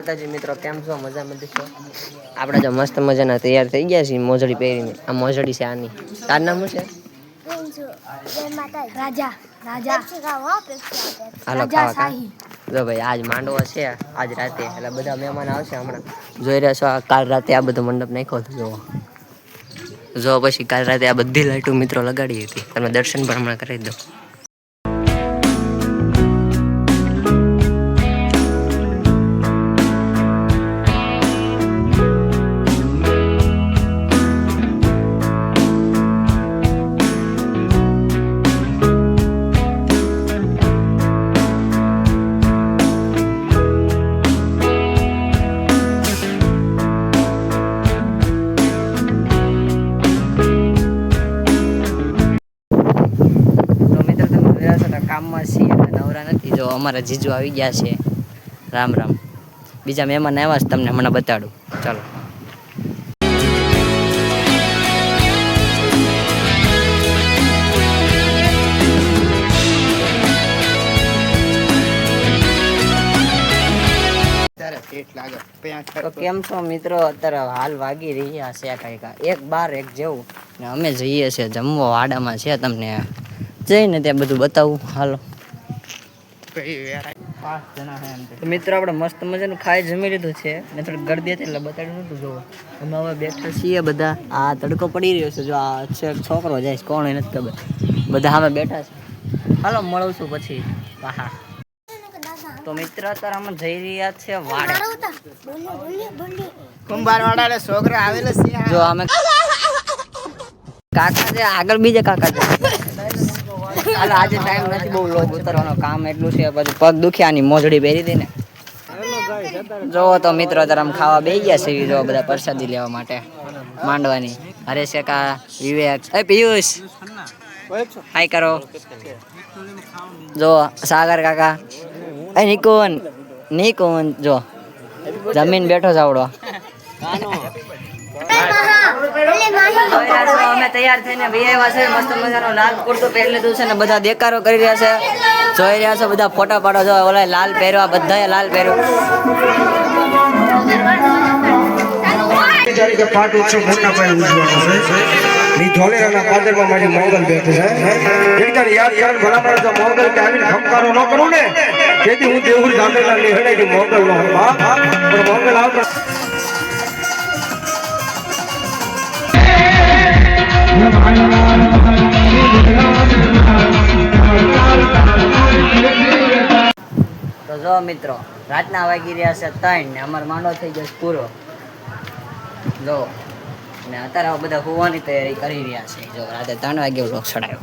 માતાજી મિત્રો કેમ છો? મજામાં છો? આપણે જો મસ્ત મજાના તૈયાર થઈ ગયા છીએ મોજડી પહેરીને. આ મોજડી છે આની. તાર નામ શું છે? રાજા રાજા હાલો ખાવા કા. જો ભાઈ આજ માંડવો છે આજ રાતે એટલે બધા મહેમાન આવશે હમણાં. જોઈ રહ્યા છો કાલ રાતે આ બધો મંડપ નાખ્યો હતો જોવો. જો પછી કાલ રાતે આ બધી લાઈટો મિત્રો લગાડી હતી. તમે દર્શન પણ હમણાં કરી દો. કામમાં છીએ નવરા નથી. જો અમારા જીજુ આવી ગયા છે. રામ રામ. બીજા મહેમાન આવ્યા છે તમને હમણાં બતાડું. ચાલો. તો કેમ છો મિત્રો? અત્યારે હાલ વાગી રહ્યા છે કઈક 1:12 જેવું ને અમે જઈએ છીએ જમવા. વાડામાં છે તમને જઈને ત્યાં બધું બતાવું. હાલો મિત્રો આપણે મસ્ત મજાનું ખાઈ જમી લીધું છે ને થોડી ગરદી હતી એટલે બતાડ્યું નતું. જોવો અમે હવે બેઠા છીએ બધા. આ તડકો પડી રહ્યો છે. જો આ છે છોકરો જાય છે કોણ એ નથી ખબર. બધા અમે બેઠા છે. હાલો મળું છું પછી. હા તો મિત્ર અત્યારે અમે જઈ રહ્યા છે વાડે. કુંભારવાડા છોકરા આવેલા છે. જો અમે કાકા છે આગળ બીજે કાકા છે. હાલ આજે ટાઈમ નથી બહુ લોગ ઉતરવાનો કામ એટલું છે. પછી પગ દુખ્યાની મોજડી પહેરી હતી ને. જોવો તો મિત્રો અત્યારે આમ ખાવા બેસી ગયા છે. જો બધા પ્રસાદી લેવા માટે માંડવાની. હરેશ કાકા, વિવેક, પિયુષ હાય કરો. જો સાગર કાકા, નિકુન જો જમીન બેઠો ચાવડો. અમે તૈયાર થઈને ભાઈ આવ્યા છે. મસ્ત મજાનો લાલ કુર્તો પહેરી લીધું છે ને બધા દેકારો કરી રહ્યા છે. જોઈ રહ્યા છો બધા ફોટા પાડો. જો ઓલા લાલ પહેરવા બધાએ લાલ પહેર્યું. પાઠ ઉત્સવ મોટા પાયે ઉજવવાનો છે. ધોલેરાના પાદરમાં મારી મોગલ બેઠે છે. એકવાર યાદ યાદ ભલામણ તો મોગલ કે આવીને ખમકારો ન કરું ને તેથી હું દેવુર ગામેલા નિહળે કે મોગલ નો બા પણ મોગલ આવતા તો જો મિત્રો રાતના વાગી રહ્યા છે 3 ને અમારો માંડો થઈ ગયો પૂરો. જો ને અત્યારે બધા હોવાની તૈયારી કરી રહ્યા છે. જો રાતે 3 વાગે વ્લોગ ચડાવ્યો.